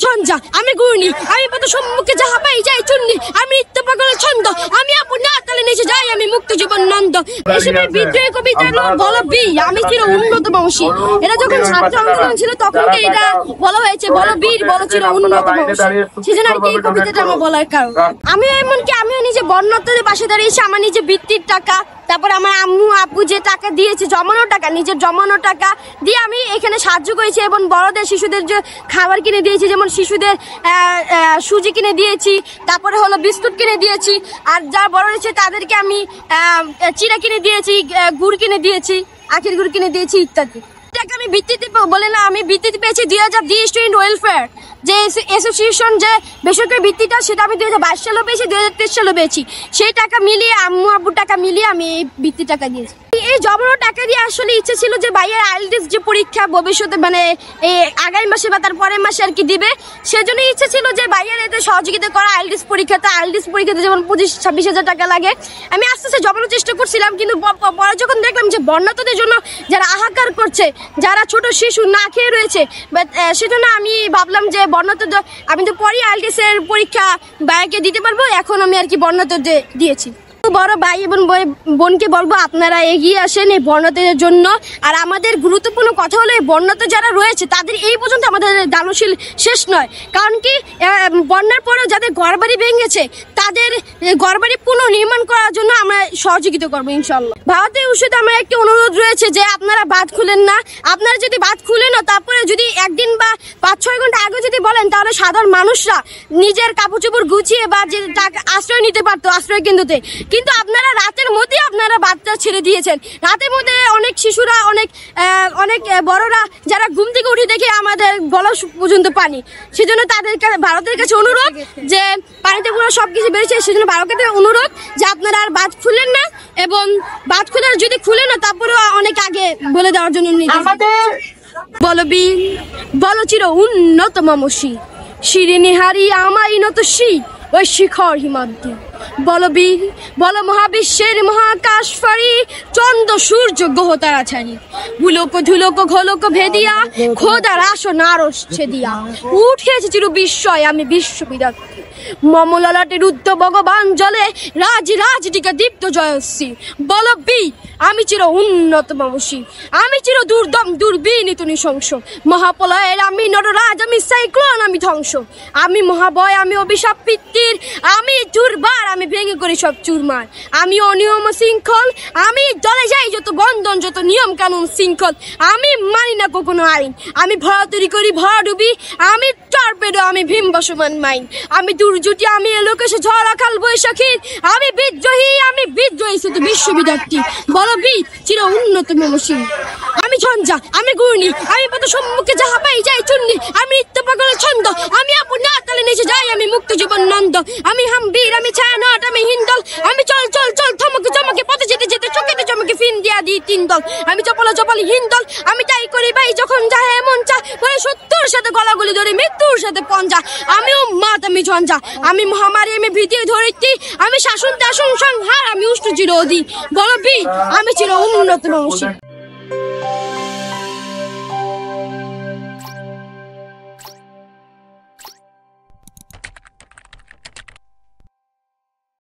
ঝঞ্ঝা, আমি ঘূর্ণি, আমি পথ সম্মুখে যাহা পাই যাই চুন্নি, আমি নিত্য পাগলের ছন্দ, আমি আপন না তালে নিচে যাই, আমি মুক্ত জীবন নন্দ। এসবের বিদ্রোহী কবিতাগুলো বলো বি, আমি চির উন্নত বংশী। এটা যখন ছাত্র আন্দোলন ছিল তখন এটা বলা হয়েছে, বলো বীর, বলো চির উন্নত বংশী। সেজন্য আর কি এই কবিতাটা আমার বলার কারণ। আমি এমনকি আমিও নিজে বন্যার্থদের পাশে দাঁড়িয়েছি, আমার নিজে বৃত্তির টাকা, তারপর আমার আম্মু আব্বু যে টাকা দিয়েছে, জমানো টাকা, নিজের জমানো টাকা দিয়ে আমি এখানে সাহায্য করেছি এবং বড়দের শিশুদের যে খাবার কিনে দিয়েছি, যেমন শিশুদের সুজি কিনে দিয়েছি, তারপরে হলো বিস্কুট কিনে দিয়েছি, আর যারা বড় রয়েছে তাদেরকে আমি চিড়া কিনে দিয়েছি, গুড় কিনে দিয়েছি, আখের গুড় কিনে দিয়েছি ইত্যাদি। এটাকে আমি ভিত্তিতে বলে না, আমি ভিত্তিতে পেয়েছি 2020 স্টুডেন্ট ওয়েলফেয়ার যে অ্যাসোসিয়েশন যে বেসরকারি ভিত্তিটা, সেটা আমি 2022 সালেও পেয়েছি, 2023 সালেও পেয়েছি। সেই টাকা মিলিয়ে আম্মু আব্বুর টাকা মিলিয়ে আমি এই ভিত্তি টাকা দিয়েছি। এই জমানো টাকা দিয়ে আসলে ইচ্ছে ছিল যে ভাইয়ের আইএলটিএস যে পরীক্ষা ভবিষ্যতে মানে এই আগামী মাসে বা তার পরের মাসে আর কি দিবে, সেজন্য ইচ্ছে ছিল যে ভাইয়ের এতে সহযোগিতা করা। আইএলটিএস পরীক্ষাতে যেমন 25-26 হাজার টাকা লাগে, আমি আস্তে আস্তে জমানোর চেষ্টা করছিলাম, কিন্তু পরে যখন দেখলাম যে বন্যার্থদের জন্য যারা হাহাকার করছে, যারা ছোট শিশু না খেয়ে রয়েছে, সেজন্য আমি ভাবলাম যে বন্যার্থদের আমি তো পরে আইএলটিএস এর পরীক্ষা ভাইকে দিতে পারবো, এখন আমি আর কি বন্যার্থদের দিয়েছি। বড় ভাই এবং বোনকে বলবো আপনারা এগিয়ে আসেন এই বন্যার্থদের জন্য। আর আমাদের গুরুত্বপূর্ণ কথা হলো এই বন্যার্থ যারা রয়েছে তাদের এই পর্যন্ত আমাদের দানশীল শেষ নয়, কারণ কি বন্যার পরেও যাদের ঘরবাড়ি ভেঙেছে তাদের ঘরবাড়ি পুনর্নির্মাণ করার জন্য আমরা সহযোগিতা করবো ইনশাল্লাহ। ভারতের উৎসে আমার একটি অনুরোধ রয়েছে যে আপনারা বাঁধ খুলেন না, আপনারা যদি বাঁধ খুলেন না তারপরে যদি একদিন বা 5-6 ঘন্টা আগে যদি বলেন, তাহলে সাধারণ মানুষরা নিজের কাপড় চোপড় গুছিয়ে বা যে টাকা আশ্রয় নিতে পারতো আশ্রয় কেন্দ্রতে, কিন্তু আপনারা রাতের মধ্যে আপনারা বাচ্চা ছেড়ে দিয়েছেন। রাতের মধ্যে অনেক শিশুরা অনেক বড়রা যারা ঘুম থেকে উঠে দেখে আমাদের গলা পর্যন্ত পানি, সেজন্য তাদের ভারতের কাছে অনুরোধ যে পানিতে পুরো সবকিছু বেড়েছে, সেজন্য ভারতের অনুরোধ যে আপনারা আর বাঁধ খুলেন না, এবং বাঁধ খুলে যদি খুলে না তারপরে অনেক আগে বলে দেওয়ার জন্য বলো বীর, বলো চির উন্নত মামসী, শিরিনি হারি আমাই নত শী ওই শিখর হিমাদ্রি। বলো বীর, বলো মহাবিশ্বের মহাকাশ ফারি, চন্দ্র সূর্য গ্রহ তারা ছাড়ি, ভুলোক ধুলোক ঘোলক ভেদিয়া, খোদার আসন আরশ ছেদিয়া, উঠেছে চির বিস্ময় আমি বিশ্ববিদ্যার্থী, মমললাটের রুদ্ধ ভগবান জলে রাজটিকা দীপ্ত জয়শ্রী। বলো বীর, আমি চির উন্নত মামসী, আমি চির দুর্দম দুর্বিনীত নৃশংস, মহাপলয়ের আমি নররাজ, আমি সাইক্লোন, আমি ধ্বংস, আমি মহাভয়, আমি অভিশাপ পিতৃর, আমি দুর্বার, আমি ভেঙে করি সব চুরমার, আমি অনিয়ম শৃঙ্খল, আমি দলে যাই যত বন্ধন যত নিয়ম কানুন শৃঙ্খল, আমি মানি না কখনো আইন, আমি ভয় তৈরি করি ভয় ডুবি, আমি টর্পেডো, আমি ভীম বসমান মাইন, আমি দুর্জুটি, আমি এলোকেশে ঝড় আকাল বৈশাখীর, আমি বিদ্রোহী শুধু বিশ্ববিদ্যার্থী। বলো বীর, চির উন্নত মামসী, আমি ঝঞ্ঝা, আমি ঘূর্ণি, আমি পথ সম্মুখে যাহা পাই যাই চুন্নি, আমি নিত্য পাগলের ছন্দ, আমি আপন না তালে নিচে যাই, আমি মুক্ত জীবন নন্দ, আমি হামবীর, আমি ছায়ানট, আমি হিন্দল, আমি চল থমকে চমকে পথে যেতে যেতে চোখেতে চমকে ফিন দিয়া দিই 3 দল, আমি চপল হিন্দল, আমি তাই করি ভাই যখন যাহে এমন চা, বলে শত্রুর সাথে গলাগলি ধরে মৃত্যুর সাথে পঞ্জা, আমিও মাত, আমি ঝঞ্ঝা, আমি মহামারী, আমি ভীতির ধরিত্রী, আমি শাসন সংহার, আমি উষ্ণ চির অধীর। বলো বীর, আমি চির উন্নত মামসী।